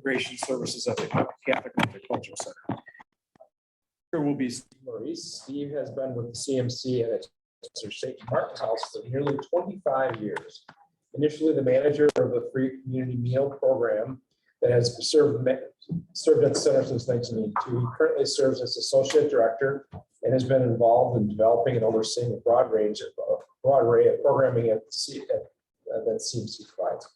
Immigration Services at the Catholic Multicultural Center. Here will be Steve Maurice. Steve has been with the CMC at St. Martin House for nearly 25 years. Initially the manager of the free community meal program that has served at the center since 1982. He currently serves as associate director and has been involved in developing and overseeing a broad array of programming that CMC provides.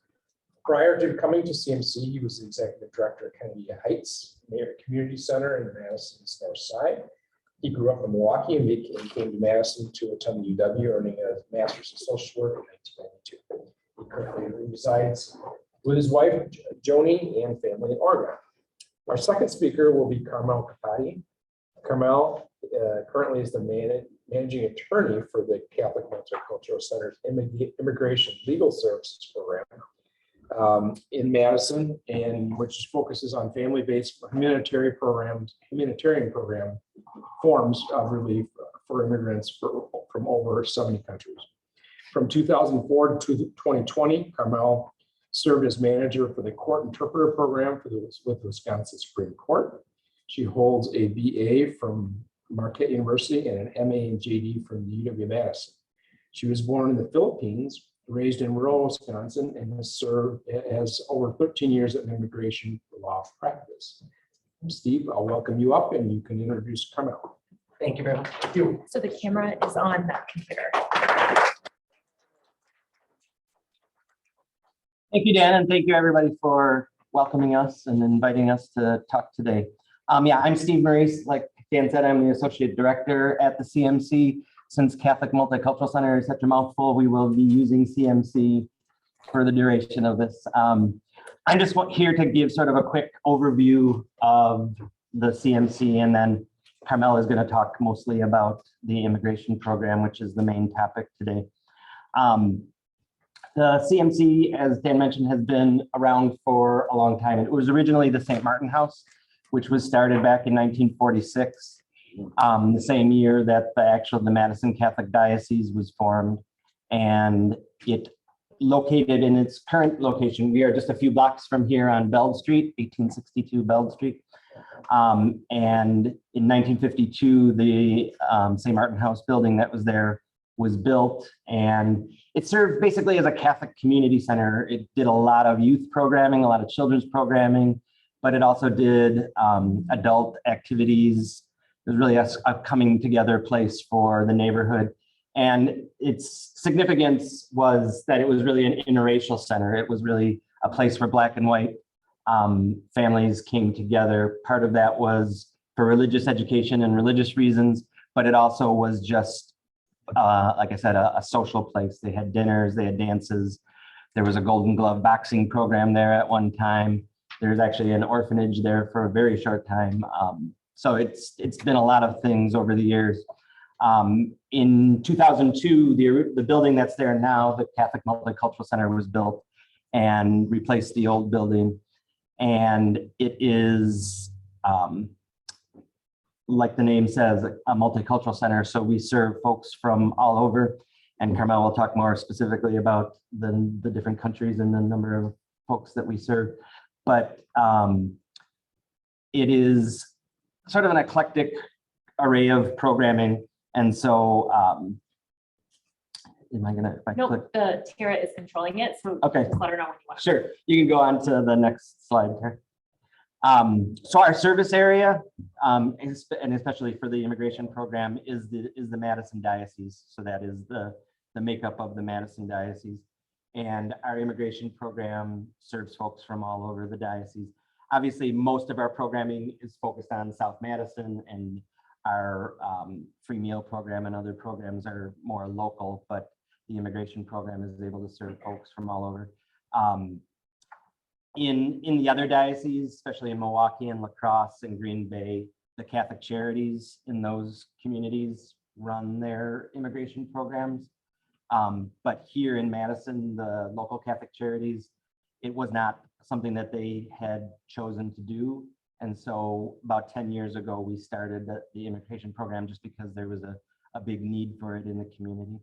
Prior to coming to CMC, he was the executive director at Kennedy Heights Community Center in Madison's North Side. He grew up in Milwaukee and came to Madison to attend the UW, earning a master's in social work in 1992. He currently resides with his wife, Joni, and family in Oregon. Our second speaker will be Carmel Capati. Carmel currently is the managing attorney for the Catholic Multicultural Center's Immigration Legal Services Program in Madison, and which focuses on family-based humanitarian program forms of relief for immigrants from over 70 countries. From 2004 to 2020, Carmel served as manager for the court interpreter program with Wisconsin Supreme Court. She holds a BA from Marquette University and an MA and JD from the UW-Madison. She was born in the Philippines, raised in rural Wisconsin, and has over 13 years of immigration law practice. Steve, I'll welcome you up and you can introduce Carmel. Thank you very much. Thank you. So the camera is on that computer. Thank you, Dan, and thank you everybody for welcoming us and inviting us to talk today. Yeah, I'm Steve Maurice. Like Dan said, I'm the associate director at the CMC. Since Catholic Multicultural Center is such a mouthful, we will be using CMC for the duration of this. I'm just here to give sort of a quick overview of the CMC, and then Carmel is going to talk mostly about the immigration program, which is the main topic today. The CMC, as Dan mentioned, has been around for a long time. It was originally the St. Martin House, which was started back in 1946, the same year that the Madison Catholic Diocese was formed. And it located in its current location, we are just a few blocks from here on Beld Street, 1862 Beld Street. And in 1952, the St. Martin House building that was there was built, and it served basically as a Catholic community center. It did a lot of youth programming, a lot of children's programming, but it also did adult activities. It was really a coming together place for the neighborhood. And its significance was that it was really an interracial center. It was really a place where Black and white families came together. Part of that was for religious education and religious reasons, but it also was just, like I said, a social place. They had dinners, they had dances. There was a Golden Glove boxing program there at one time. There's actually an orphanage there for a very short time. So it's been a lot of things over the years. In 2002, the building that's there now, the Catholic Multicultural Center, was built and replaced the old building. And it is, like the name says, a multicultural center. So we serve folks from all over, and Carmel will talk more specifically about the different countries and the number of folks that we serve. But it is sort of an eclectic array of programming. And so, am I gonna, if I click? The Tara is controlling it, so okay. Just let her know when you want. Sure, you can go on to the next slide here. So our service area, and especially for the immigration program, is the Madison Diocese. So that is the makeup of the Madison Diocese. And our immigration program serves folks from all over the diocese. Obviously, most of our programming is focused on South Madison, and our free meal program and other programs are more local, but the immigration program is able to serve folks from all over. In the other dioceses, especially in Milwaukee and La Crosse and Green Bay, the Catholic Charities in those communities run their immigration programs. But here in Madison, the local Catholic Charities, it was not something that they had chosen to do. And so about 10 years ago, we started the immigration program just because there was a big need for it in the community.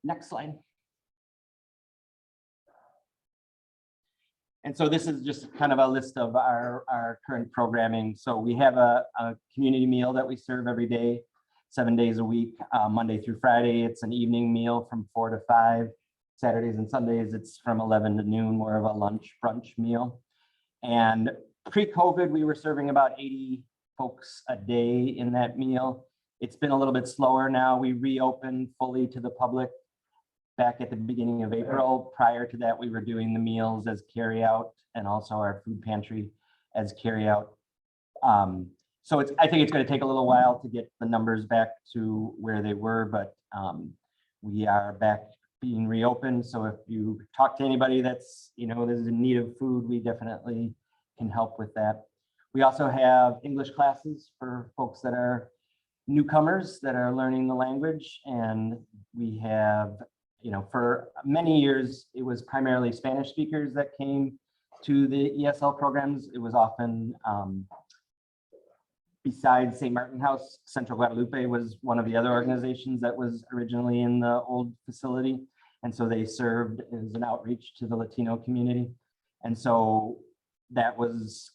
Next slide. And so this is just kind of a list of our current programming. So we have a community meal that we serve every day, 7 days a week, Monday through Friday. It's an evening meal from 4 to 5. Saturdays and Sundays, it's from 11 to noon, more of a lunch brunch meal. And pre-COVID, we were serving about 80 folks a day in that meal. It's been a little bit slower now. We reopened fully to the public back at the beginning of April. Prior to that, we were doing the meals as carryout and also our food pantry as carryout. So I think it's going to take a little while to get the numbers back to where they were, but we are back being reopened. So if you talk to anybody that's, there's in need of food, we definitely can help with that. We also have English classes for folks that are newcomers that are learning the language. And we have, for many years, it was primarily Spanish speakers that came to the ESL programs. It was often, besides St. Martin House, Central Guadalupe was one of the other organizations that was originally in the old facility. And so they served as an outreach to the Latino community. And so that was,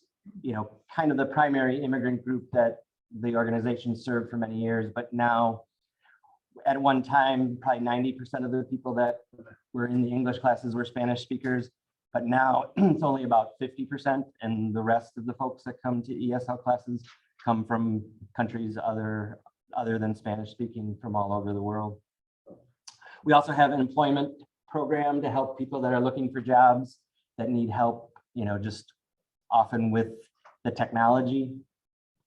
kind of the primary immigrant group that the organization served for many years. But now, at one time, probably 90% of the people that were in the English classes were Spanish speakers. But now it's only about 50%. And the rest of the folks that come to ESL classes come from countries other than Spanish speaking, from all over the world. We also have an employment program to help people that are looking for jobs that need help, just often with the technology,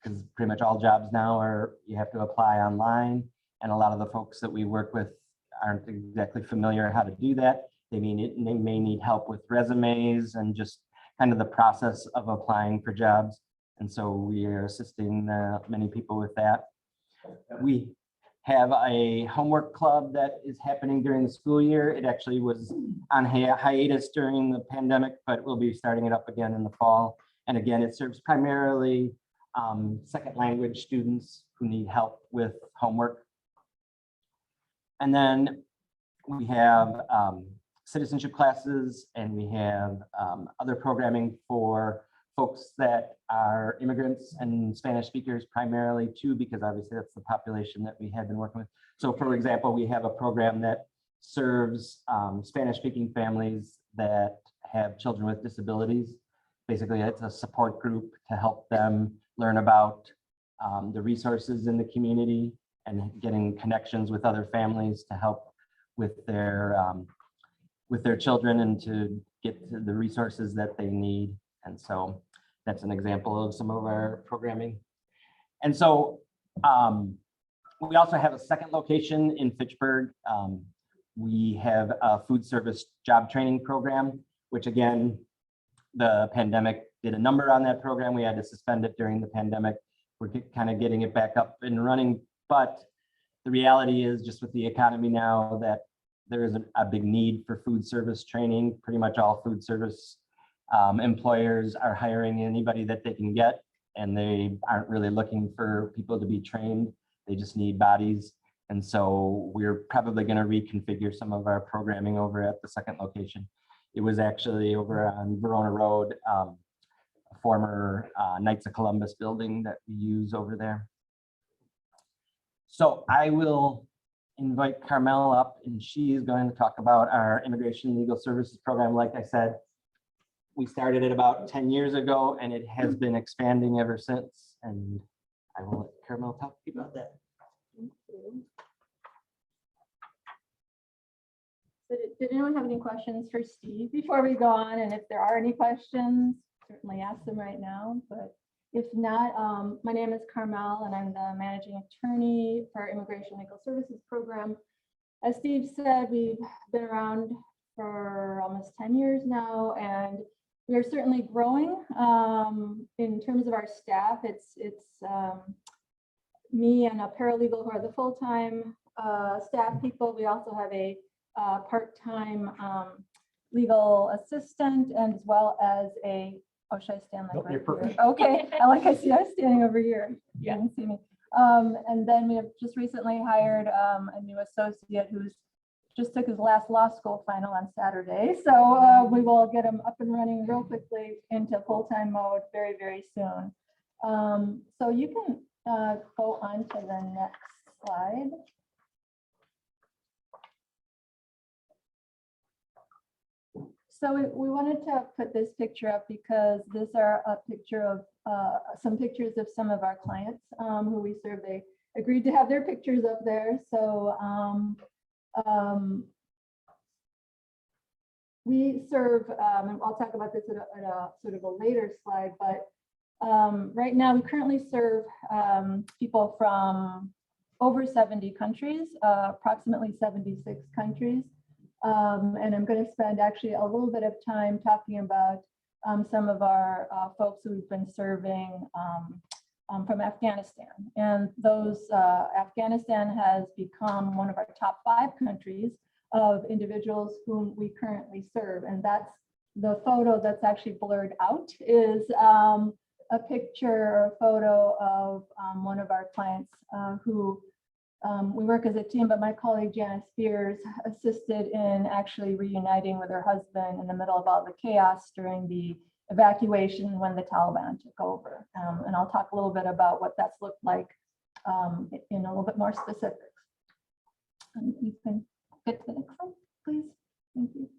because pretty much all jobs now you have to apply online. And a lot of the folks that we work with aren't exactly familiar how to do that. They may need help with resumes and just kind of the process of applying for jobs. And so we are assisting many people with that. We have a homework club that is happening during the school year. It actually was on hiatus during the pandemic, but we'll be starting it up again in the fall. And again, it serves primarily second language students who need help with homework. And then we have citizenship classes, and we have other programming for folks that are immigrants and Spanish speakers primarily too, because obviously that's the population that we have been working with. So for example, we have a program that serves Spanish speaking families that have children with disabilities. Basically, it's a support group to help them learn about the resources in the community and getting connections with other families to help with their children and to get to the resources that they need. And so that's an example of some of our programming. And so we also have a second location in Fitchburg. We have a food service job training program, which again, the pandemic did a number on that program. We had to suspend it during the pandemic. We're kind of getting it back up and running. But the reality is, just with the economy now, that there is a big need for food service training. Pretty much all food service employers are hiring anybody that they can get, and they aren't really looking for people to be trained. They just need bodies. And so we're probably going to reconfigure some of our programming over at the second location. It was actually over on Verona Road, a former Knights of Columbus building that we use over there. So I will invite Carmel up, and she is going to talk about our Immigration Legal Services program. Like I said, we started it about 10 years ago, and it has been expanding ever since. And I will let Carmel talk to you about that. Thank you. So did anyone have any questions for Steve before we go on? And if there are any questions, certainly ask them right now. But if not, my name is Carmel, and I'm the managing attorney for our Immigration Legal Services program. As Steve said, we've been around for almost 10 years now, and we are certainly growing. In terms of our staff, it's me and a paralegal who are the full-time staff people. We also have a part-time legal assistant, and as well as a, oh, should I stand like Nope, right you're perfect. here? Okay, I see I was standing over here. You didn't see me. And then we have just recently hired a new associate who's just took his last law school final on Saturday. So we will get him up and running real quickly into full-time mode very, very soon. So you can go on to the next slide. So we wanted to put this picture up because these are a picture of some pictures of some of our clients who we serve. They agreed to have their pictures up there. So we serve, and I'll talk about this at a sort of a later slide, but right now we currently serve people from over 70 countries, approximately 76 countries. And I'm going to spend actually a little bit of time talking about some of our folks who we've been serving from Afghanistan. And those Afghanistan has become one of our top 5 countries of individuals whom we currently serve. And that's the photo that's actually blurred out is a picture or a photo of one of our clients who we work as a team, but my colleague Janice Spears assisted in actually reuniting with her husband in the middle of all the chaos during the evacuation when the Taliban took over. And I'll talk a little bit about what that's looked like in a little bit more specifics. And you can get to the next slide, please. Thank you.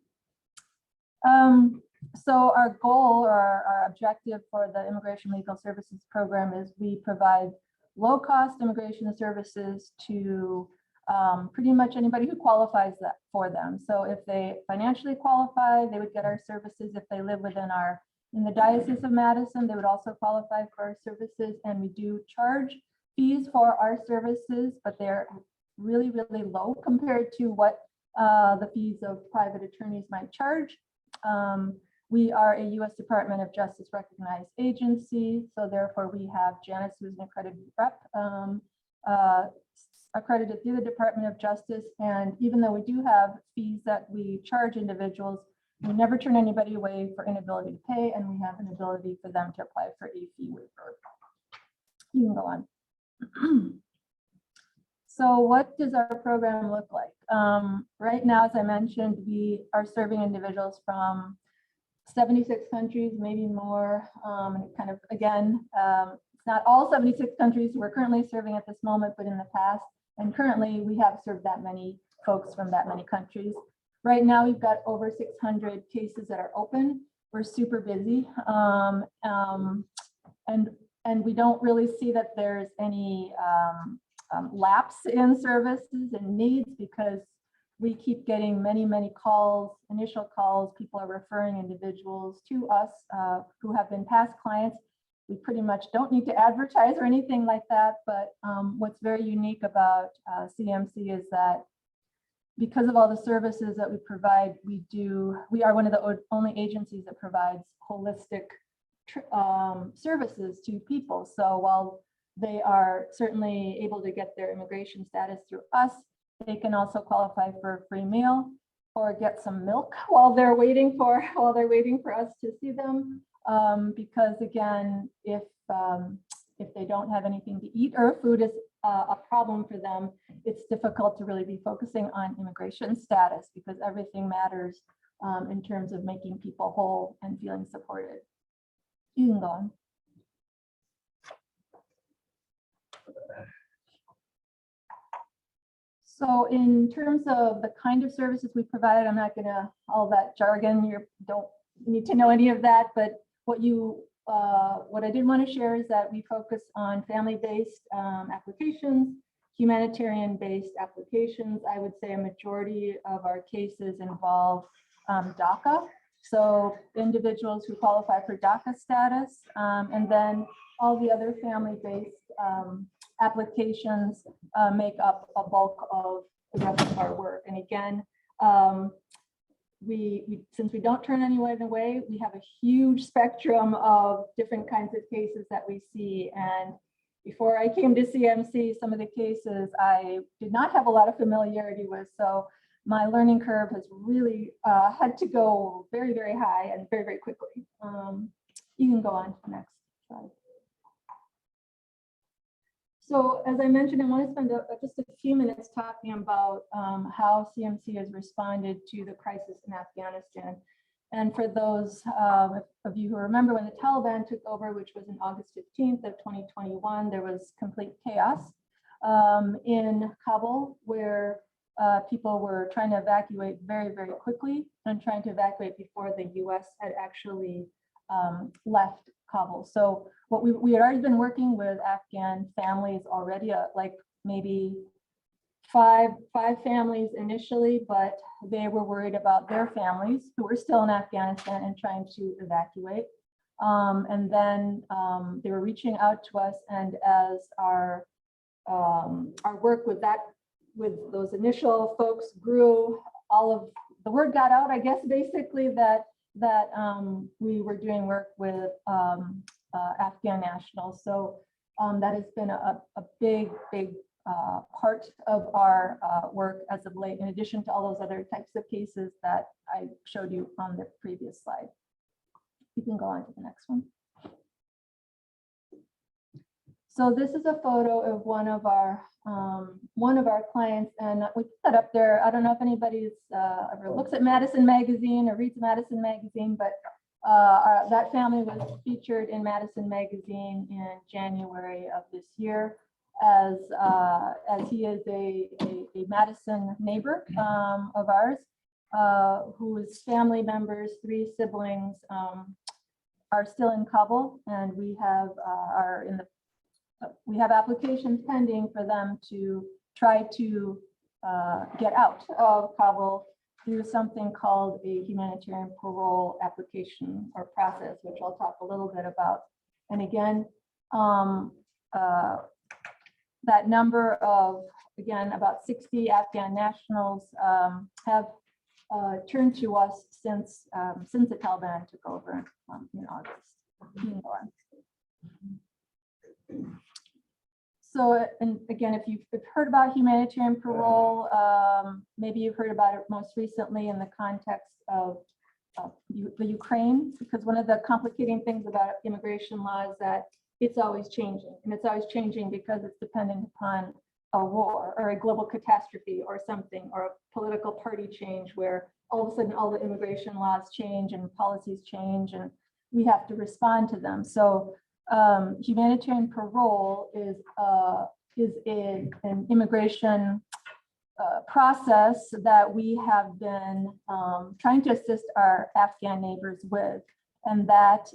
So our goal or our objective for the Immigration Legal Services Program is we provide low-cost immigration services to pretty much anybody who qualifies for them. So if they financially qualify, they would get our services. If they live in the Diocese of Madison, they would also qualify for our services. And we do charge fees for our services, but they're really, really low compared to what the fees of private attorneys might charge. We are a U.S. Department of Justice recognized agency, so therefore we have Janice, who's an accredited rep, accredited through the Department of Justice. And even though we do have fees that we charge individuals, we never turn anybody away for inability to pay, and we have an ability for them to apply for a fee waiver. You can go on. So what does our program look like? Right now, as I mentioned, we are serving individuals from 76 countries, maybe more. And kind of, again, it's not all 76 countries we're currently serving at this moment, but in the past. And currently, we have served that many folks from that many countries. Right now, we've got over 600 cases that are open. We're super busy. And we don't really see that there's any lapse in services and needs because we keep getting many, many calls, initial calls. People are referring individuals to us who have been past clients. We pretty much don't need to advertise or anything like that. But what's very unique about CMC is that because of all the services that we provide, we are one of the only agencies that provides holistic services to people. So while they are certainly able to get their immigration status through us, they can also qualify for a free meal or get some milk while they're waiting for us to see them. Because again, if they don't have anything to eat or food is a problem for them, it's difficult to really be focusing on immigration status because everything matters in terms of making people whole and feeling supported. You can go on. So in terms of the kind of services we provide, I'm not gonna, all that jargon, you don't need to know any of that, but what I did want to share is that we focus on family-based applications, humanitarian-based applications. I would say a majority of our cases involve Daca. So individuals who qualify for Daca status, and then all the other family-based applications make up a bulk of the rest of our work. And again, since we don't turn anyone away, we have a huge spectrum of different kinds of cases that we see. And before I came to CMC, some of the cases I did not have a lot of familiarity with. So my learning curve has really had to go very, very high and very, very quickly. You can go on to the next slide. So as I mentioned, I want to spend just a few minutes talking about how CMC has responded to the crisis in Afghanistan. And for those of you who remember when the Taliban took over, which was on August 15th of 2021, there was complete chaos in Kabul, where people were trying to evacuate very, very quickly and trying to evacuate before the US had actually left Kabul. So what we had already been working with Afghan families already, like maybe five families initially, but they were worried about their families who were still in Afghanistan and trying to evacuate. And then they were reaching out to us, and as our work with those initial folks grew, all of the word got out, I guess, basically that we were doing work with Afghan nationals. So that has been a big part of our work as of late, in addition to all those other types of cases that I showed you on the previous slide. You can go on to the next one. So this is a photo of one of our clients, and we put that up there. I don't know if anybody's ever looks at Madison magazine or reads Madison magazine, but that family was featured in Madison magazine in January of this year, as he is a Madison neighbor of ours, whose family members, 3 siblings, are still in Kabul, and we have applications pending for them to try to get out of Kabul through something called a humanitarian parole application or process, which I'll talk a little bit about. And again, that number of, again, about 60 Afghan nationals have turned to us since the Taliban took over in August. So, and again, if you've heard about humanitarian parole, maybe you've heard about it most recently in the context of the Ukraine, because one of the complicating things about immigration law is that it's always changing, and it's always changing because it's dependent upon a war or a global catastrophe or something, or a political party change where all of a sudden all the immigration laws change and policies change, and we have to respond to them. So humanitarian parole is an immigration process that we have been trying to assist our Afghan neighbors with, and that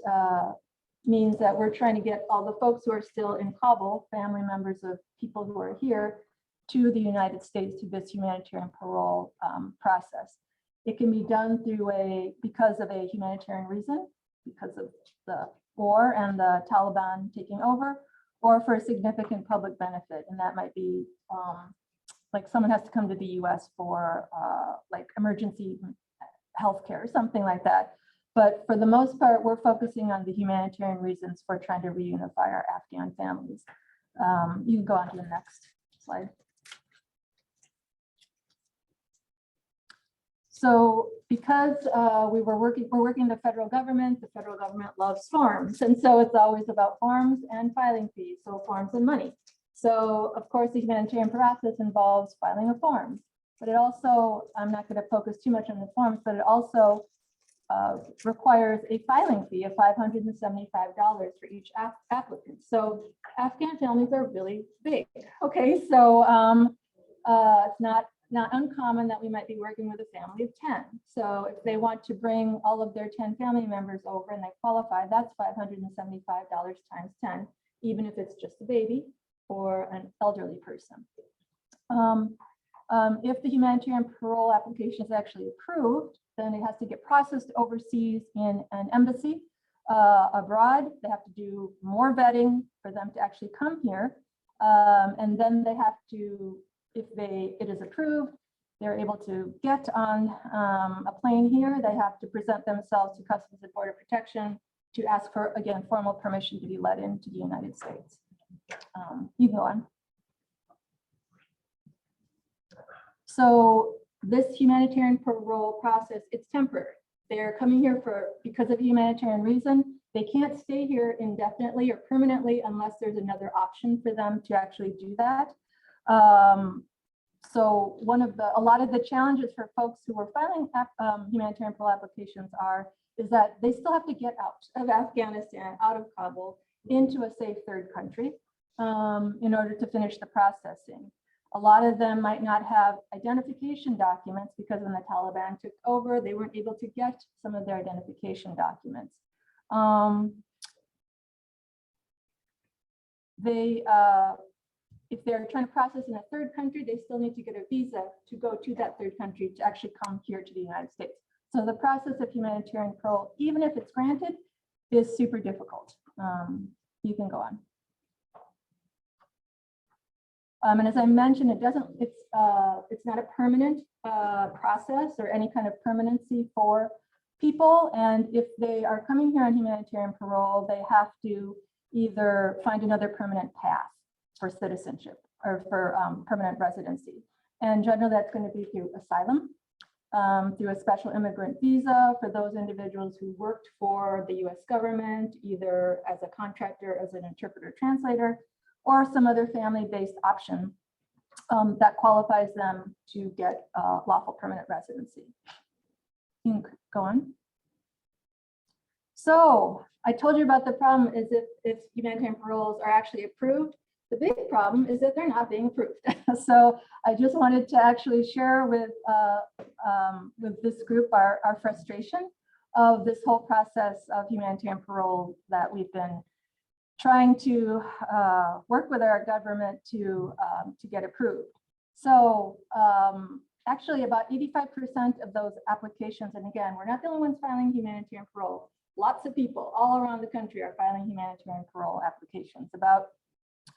means that we're trying to get all the folks who are still in Kabul, family members of people who are here, to the United States through this humanitarian parole process. It can be done through because of a humanitarian reason, because of the war and the Taliban taking over, or for a significant public benefit. And that might be like someone has to come to the US for like emergency healthcare or something like that. But for the most part, we're focusing on the humanitarian reasons for trying to reunify our Afghan families. You can go on to the next slide. So because we're working the federal government loves forms. And so it's always about forms and filing fees, so forms and money. So of course, the humanitarian process involves filing a form, but it also, I'm not going to focus too much on the forms, but it also requires a filing fee of $575 for each applicant. So Afghan families are really big. Okay, so it's not uncommon that we might be working with a family of 10. So if they want to bring all of their 10 family members over and they qualify, that's $575 times 10, even if it's just a baby or an elderly person. If the humanitarian parole application is actually approved, then it has to get processed overseas in an embassy abroad. They have to do more vetting for them to actually come here. And then they have to, if it is approved, they're able to get on a plane here. They have to present themselves to Customs and Border Protection to ask for, again, formal permission to be let into the United States. You can go on. So this humanitarian parole process, it's temporary. They're coming here because of a humanitarian reason. They can't stay here indefinitely or permanently unless there's another option for them to actually do that. So a lot of the challenges for folks who are filing humanitarian parole applications is that they still have to get out of Afghanistan, out of Kabul, into a safe third country in order to finish the processing. A lot of them might not have identification documents because when the Taliban took over, they weren't able to get some of their identification documents. If they're trying to process in a third country, they still need to get a visa to go to that third country to actually come here to the United States. So the process of humanitarian parole, even if it's granted, is super difficult. You can go on. And as I mentioned, it's not a permanent process or any kind of permanency for people. And if they are coming here on humanitarian parole, they have to either find another permanent path for citizenship or for permanent residency. And generally that's going to be through asylum, through a special immigrant visa for those individuals who worked for the US government, either as a contractor, as an interpreter translator, or some other family-based option that qualifies them to get lawful permanent residency. You can go on. So I told you about the problem is if humanitarian paroles are actually approved. The big problem is that they're not being approved. So I just wanted to actually share with this group our frustration of this whole process of humanitarian parole that we've been trying to work with our government to get approved. So actually about 85% of those applications, and again, we're not the only ones filing humanitarian parole. Lots of people all around the country are filing humanitarian parole applications. About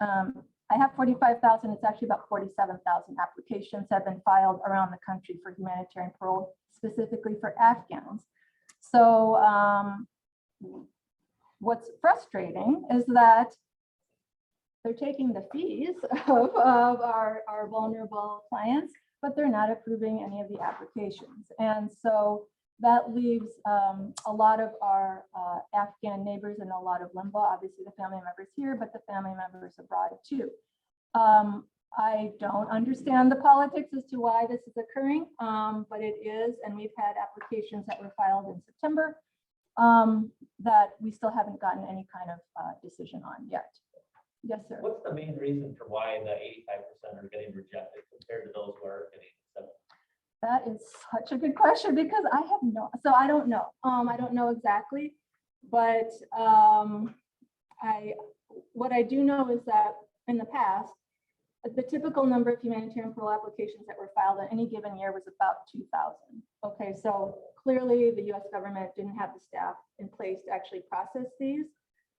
I have 45,000, it's actually about 47,000 applications have been filed around the country for humanitarian parole, specifically for Afghans. So what's frustrating is that they're taking the fees of our vulnerable clients, but they're not approving any of the applications. And so that leaves a lot of our Afghan neighbors in a lot of limbo, obviously the family members here, but the family members abroad too. I don't understand the politics as to why this is occurring, but it is, and we've had applications that were filed in September that we still haven't gotten any kind of decision on yet. Yes, sir. What's the main reason for why the 85% are getting rejected compared to those who are getting accepted? That is such a good question because I don't know. I don't know exactly, but what I do know is that in the past, the typical number of humanitarian parole applications that were filed in any given year was about 2,000. Okay, so clearly the US government didn't have the staff in place to actually process these.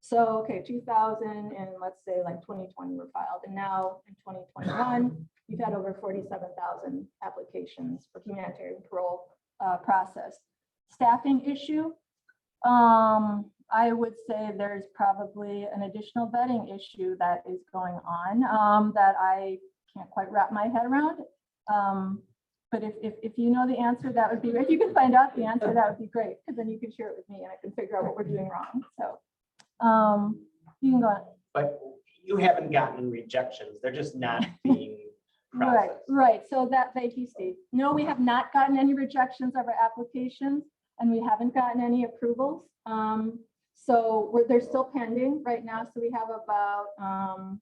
So, okay, 2,000 and let's say like 2020 were filed. And now in 2021, we've had over 47,000 applications for humanitarian parole process. Staffing issue, I would say there's probably an additional vetting issue that is going on that I can't quite wrap my head around. But if you know the answer, that would be great. If you can find out the answer, that would be great, because then you can share it with me and I can figure out what we're doing wrong. So you can go on. But you haven't gotten rejections. They're just not being processed. Right. So thank you, Steve. No, we have not gotten any rejections of our applications and we haven't gotten any approvals. So they're still pending right now. So we have about,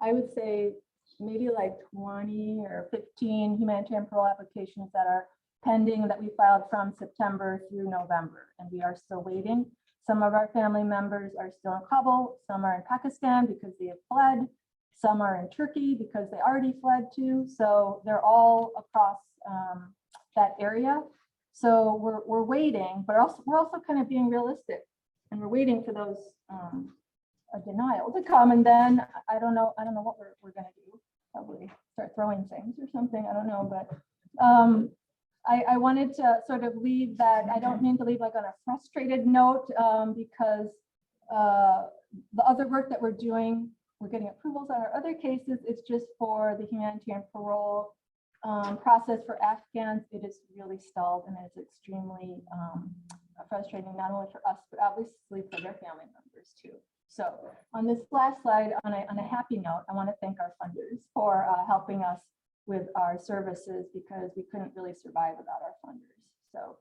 I would say maybe like 20 or 15 humanitarian parole applications that are pending that we filed from September through November, and we are still waiting. Some of our family members are still in Kabul, some are in Pakistan because they have fled, some are in Turkey because they already fled too. So they're all across that area. So we're waiting, but we're also kind of being realistic, and we're waiting for those a denial to come, and then I don't know what we're going to do. Probably start throwing things or something. I don't know, but I wanted to sort of leave that. I don't mean to leave like on a frustrated note because the other work that we're doing, we're getting approvals on our other cases. It's just for the humanitarian parole process for Afghans. It is really stalled and it's extremely frustrating not only for us, but obviously for their family members too. So on this last slide, on a happy note, I want to thank our funders for helping us with our services because we couldn't really survive without our funders. So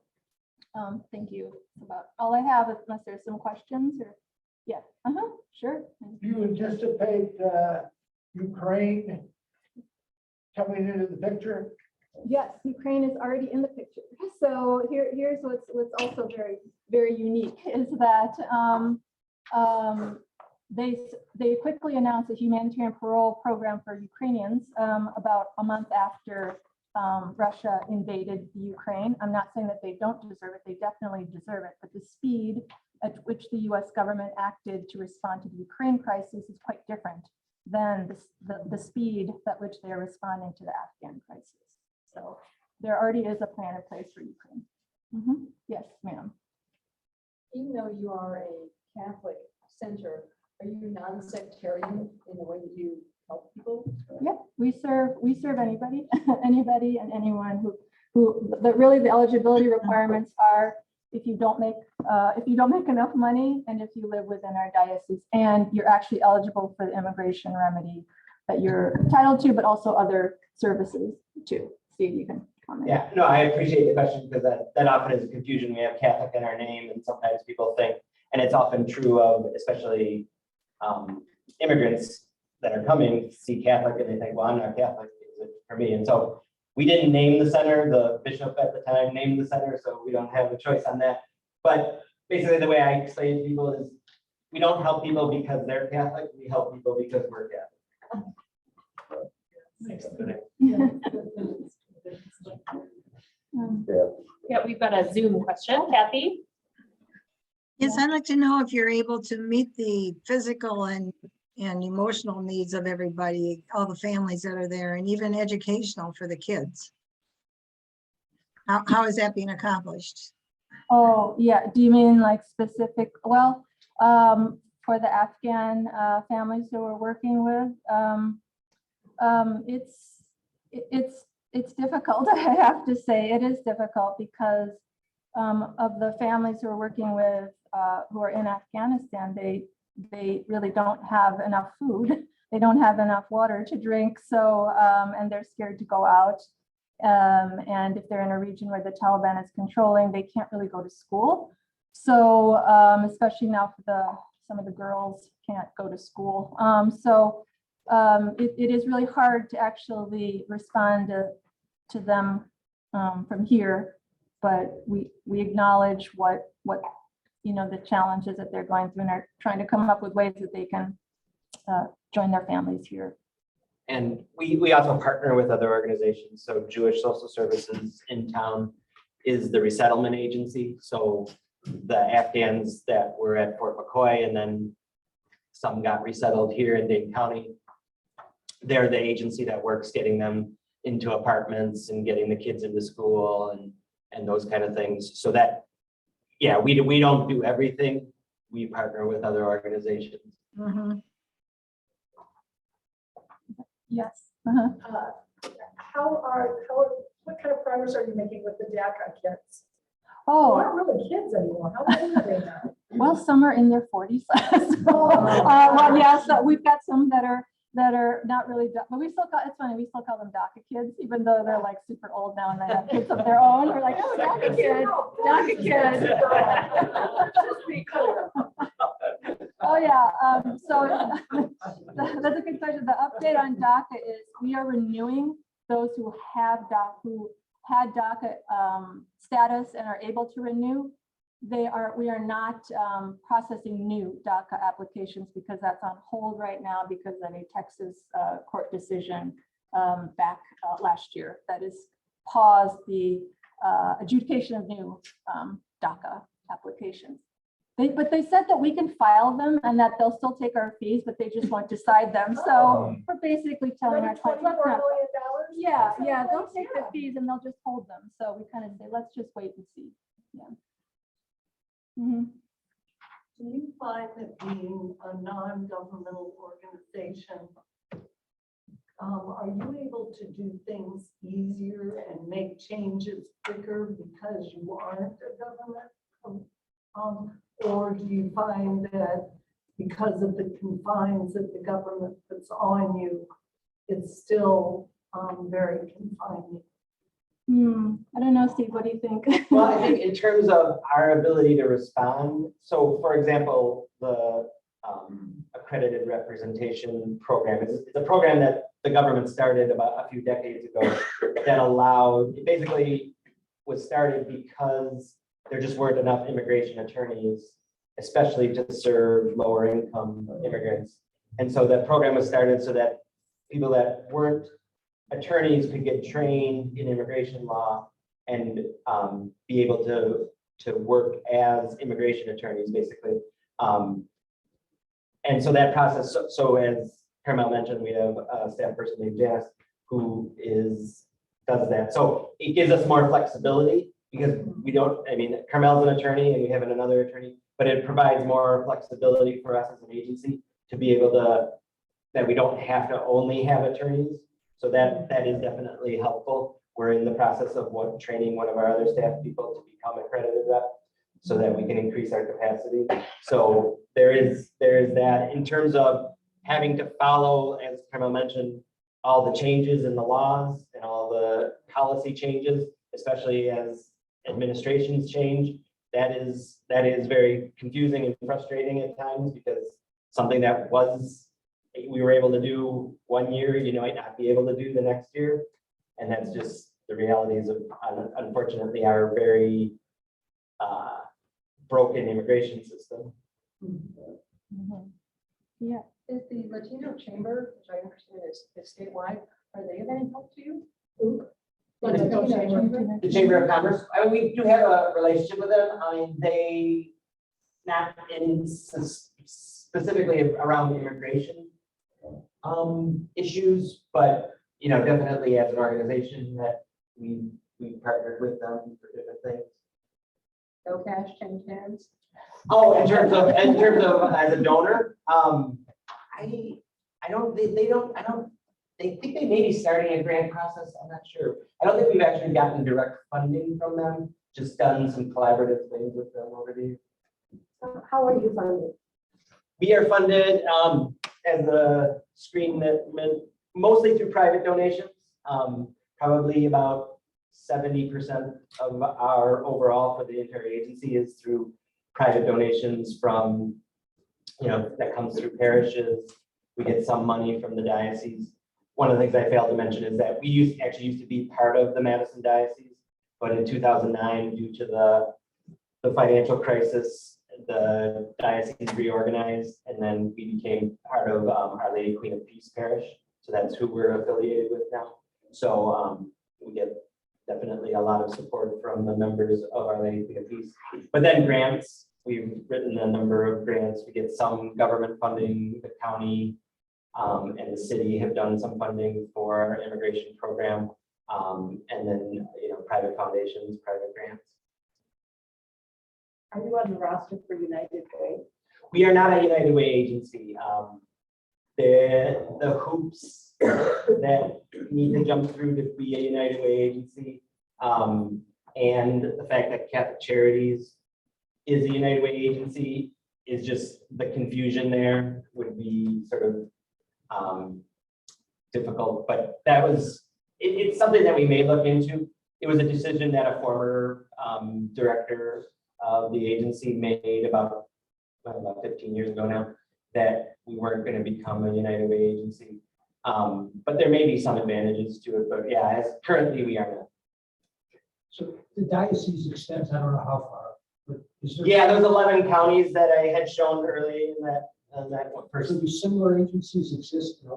thank you. That's about all I have, unless there's some questions or, yeah, sure. Do you anticipate Ukraine coming into the picture? Yes, Ukraine is already in the picture. So here's what's also very, very unique is that they quickly announced a humanitarian parole program for Ukrainians about a month after Russia invaded the Ukraine. I'm not saying that they don't deserve it. They definitely deserve it. But the speed at which the US government acted to respond to the Ukraine crisis is quite different than the speed at which they are responding to the Afghan crisis. So there already is a plan in place for Ukraine. Yes, ma'am. Even though you are a Catholic center, are you non-sectarian in the way that you help people? Yep, we serve anybody, anybody and anyone but really the eligibility requirements are if you don't make enough money and if you live within our diocese and you're actually eligible for the immigration remedy that you're entitled to, but also other services too. Steve, you can comment. Yeah, no, I appreciate the question because that often is a confusion. We have Catholic in our name and sometimes people think, and it's often true of especially immigrants that are coming see Catholic and they think, well, I'm not Catholic, is it for me? And so we didn't name the center, the bishop at the time named the center, so we don't have a choice on that. But basically the way I explain to people is we don't help people because they're Catholic, we help people because we're Catholic. Yeah, we've got a Zoom question. Kathy? Yes, I'd like to know if you're able to meet the physical and emotional needs of everybody, all the families that are there, and even educational for the kids. How is that being accomplished? Oh, yeah. Do you mean like specific? Well, for the Afghan families who we're working with, it's difficult. I have to say it is difficult because of the families who are working with who are in Afghanistan. They really don't have enough food. They don't have enough water to drink. So and they're scared to go out. And if they're in a region where the Taliban is controlling, they can't really go to school. So especially now for some of the girls can't go to school. It is really hard to actually respond to them from here, but we acknowledge what the challenges that they're going through and are trying to come up with ways that they can join their families here. And we also partner with other organizations. So Jewish Social Services in town is the resettlement agency. So the Afghans that were at Fort McCoy and then some got resettled here in Dade County, they're the agency that works getting them into apartments and getting the kids into school and those kind of things. So that, yeah, we don't do everything. We partner with other organizations. Mm-hmm. Yes. What kind of progress are you making with the Daca kids? Oh, They're not really kids anymore. How old are they now? well, some are in their 40s. Well, yes, we've got some that are not really, but we still call, it's funny, we still call them Daca kids, even though they're like super old now and they have kids of their own. We're like, oh, Daca kid, Daca kid. Just be clear. Oh, yeah. So that's a good question. The update on Daca is we are renewing those who had Daca status and are able to renew. We are not processing new Daca applications because that's on hold right now because of a Texas court decision back last year that has paused the adjudication of new Daca applications. But they said that we can file them and that they'll still take our fees, but they just won't decide them. So we're basically telling our clients, let's not. Yeah, they'll take the fees and they'll just hold them. So we kind of say, let's just wait and see. Yeah. Mm-hmm. Do you find that being a non-governmental organization, are you able to do things easier and make changes quicker because you aren't a government Or do you find that because of the confines that the government puts on you, it's still very confining? I don't know, Steve, what do you think? Well, I think in terms of our ability to respond, so for example, the accredited representation program is a program that the government started about a few decades ago that allowed, it basically was started because there just weren't enough immigration attorneys, especially to serve lower income immigrants. And so that program was started so that people that weren't attorneys could get trained in immigration law and be able to work as immigration attorneys, basically. And so that process, so as Carmel mentioned, we have a staff person named Janice who does that. So it gives us more flexibility because we don't, I mean, Carmel's an attorney and we have another attorney, but it provides more flexibility for us as an agency to be able to, that we don't have to only have attorneys. So that is definitely helpful. We're in the process of training one of our other staff people to become accredited rep so that we can increase our capacity. So there is that. In terms of having to follow, as Carmel mentioned, all the changes in the laws and all the policy changes, especially as administrations change, that is very confusing and frustrating at times because something that we were able to do one year, you might not be able to do the next year. And that's just the realities of, unfortunately, our very broken immigration system. Yeah. Is the Latino Chamber, which I understand is statewide, are they of any help to you? Who? Latino Chamber? The Chamber of Commerce, I mean, we do have a relationship with them. I mean, they, not in specifically around immigration issues, but, definitely as an organization that we partnered with them for different things. No cash change hands? Oh, in terms of as a donor, they think they may be starting a grant process. I'm not sure. I don't think we've actually gotten direct funding from them, just done some collaborative things with them over the years. How are you funded? We are funded as a screen that mostly through private donations. Probably about 70% of our overall for the entire agency is through private donations from, that comes through parishes. We get some money from the diocese. One of the things I failed to mention is that we actually used to be part of the Madison diocese, but in 2009, due to the financial crisis, the diocese reorganized, and then we became part of Our Lady Queen of Peace Parish. So that's who we're affiliated with now. So we get definitely a lot of support from the members of Our Lady Queen of Peace. But then grants, we've written a number of grants. We get some government funding, the county and the city have done some funding for our immigration program. And then, private foundations, private grants. Are you on the roster for United Way? We are not a United Way agency. The hoops that need to jump through to be a United Way agency, and the fact that Catholic Charities is a United Way agency is just the confusion there would be sort of difficult, but it's something that we may look into. It was a decision that a former director of the agency made about 15 years ago now, that we weren't going to become a United Way agency. But there may be some advantages to it, but yeah, as currently we are not. So the diocese extends, I don't know how far, but is there? Yeah, those 11 counties that I had shown earlier in that one So person. do similar agencies exist in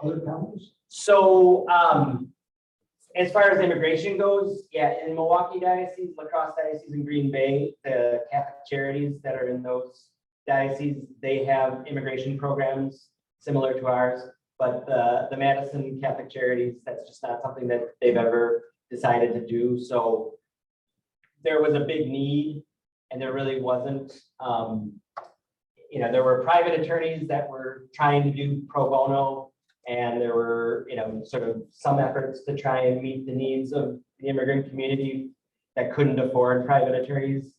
other counties? So as far as immigration goes, yeah, in Milwaukee Diocese, La Crosse Diocese, and Green Bay, the Catholic Charities that are in those dioceses, they have immigration programs similar to ours, but the Madison Catholic Charities, that's just not something that they've ever decided to do. So there was a big need, and there really wasn't. There were private attorneys that were trying to do pro bono, and there were, sort of some efforts to try and meet the needs of the immigrant community that couldn't afford private attorneys.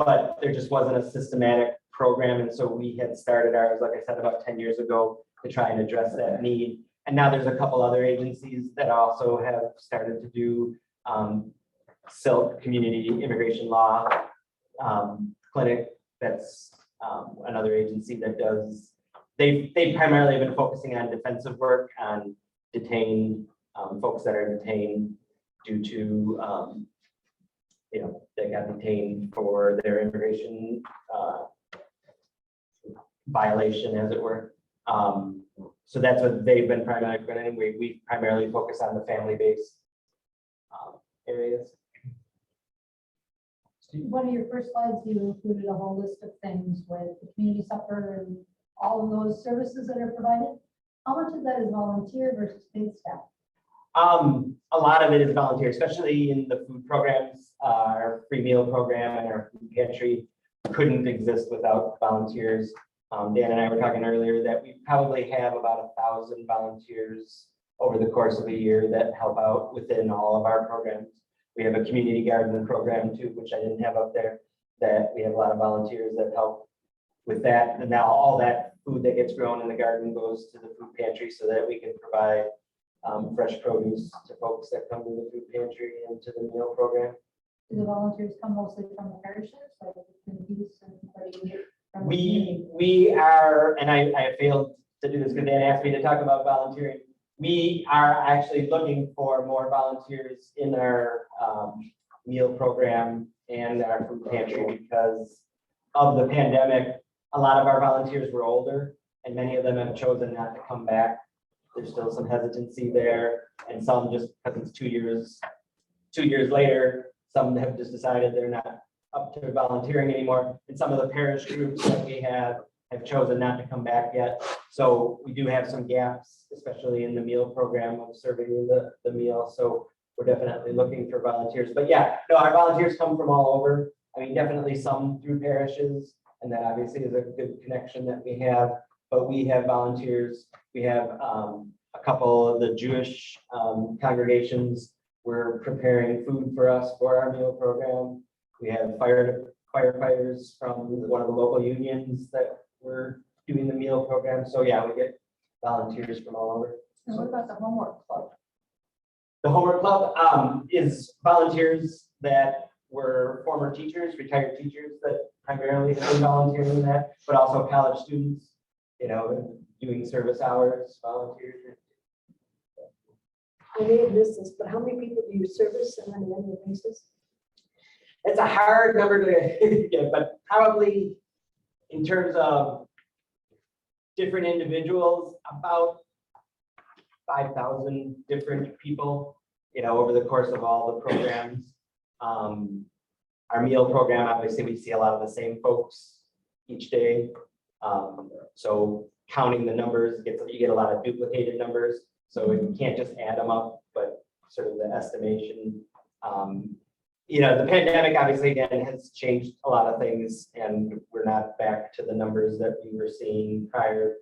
but there just wasn't a systematic program. And so we had started ours, like I said, about 10 years ago to try and address that need. And now there's a couple other agencies that also have started to do SILC, Community Immigration Law Clinic. That's another agency that does, they primarily have been focusing on defensive work on detained folks that are detained due to, they got detained for their immigration violation, as it were. So that's what they've been primarily running. We primarily focus on the family-based areas. One of your first slides, you included a whole list of things with the community supper and all of those services that are provided. How much of that is volunteer versus paid staff? A lot of it is volunteer, especially in the food programs. Our free meal program and our food pantry couldn't exist without volunteers. Dan and I were talking earlier that we probably have about 1,000 volunteers over the course of a year that help out within all of our programs. We have a community garden program too, which I didn't have up there, that we have a lot of volunteers that help with that. And now all that food that gets grown in the garden goes to the food pantry so that we can provide fresh produce to folks that come to the food pantry and to the meal program. Do the volunteers come mostly from the parishes, like in Peace and from the community? We are, and I failed to do this because Dan asked me to talk about volunteering. We are actually looking for more volunteers in our meal program and our food pantry because of the pandemic. A lot of our volunteers were older and many of them have chosen not to come back. There's still some hesitancy there, and some just because it's 2 years later, some have just decided they're not up to volunteering anymore. And some of the parish groups that we have chosen not to come back yet. So we do have some gaps, especially in the meal program of serving the meal. So we're definitely looking for volunteers. But yeah, no, our volunteers come from all over. I mean, definitely some through parishes, and that obviously is a good connection that we have. But we have volunteers. We have a couple of the Jewish congregations were preparing food for us for our meal program. We have firefighters from one of the local unions that were doing the meal program. So yeah, we get volunteers from all over. And what about the homework club? The homework club is volunteers that were former teachers, retired teachers that primarily have been volunteering in that, but also college students, doing service hours, volunteers. I may have missed this, but how many people do you service on an annual basis? It's a hard number to get, but probably in terms of different individuals, about 5,000 different people, over the course of all the programs. Our meal program, obviously, we see a lot of the same folks each day. So counting the numbers, you get a lot of duplicated numbers. So you can't just add them up, but sort of the estimation. The pandemic obviously again has changed a lot of things, and we're not back to the numbers that we were seeing prior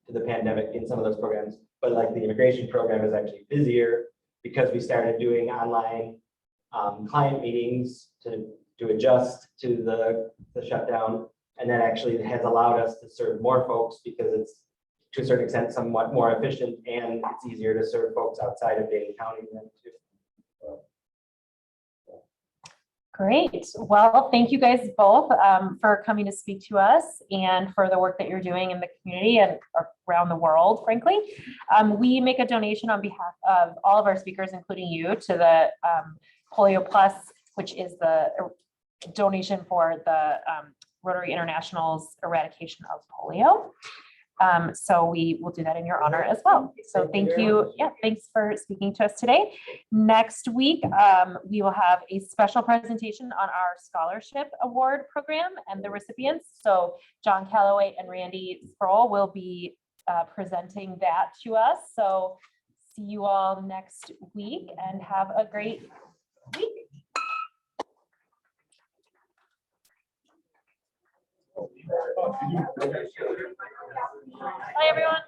to the pandemic in some of those programs. But like the immigration program is actually busier because we started doing online client meetings to adjust to the shutdown, and that actually has allowed us to serve more folks because it's to a certain extent somewhat more efficient, and it's easier to serve folks outside of Dane County than too. Great. Well, thank you guys both for coming to speak to us and for the work that you're doing in the community and around the world, frankly. We make a donation on behalf of all of our speakers, including you, to the Polio Plus, which is the donation for the Rotary International's eradication of polio. So we will do that in your honor as well. So thank you. Yeah, thanks for speaking to us today. Next week, we will have a special presentation on our scholarship award program and the recipients. So John Calloway and Randy Sproul will be presenting that to us. So see you all next week and have a great week. Bye, everyone.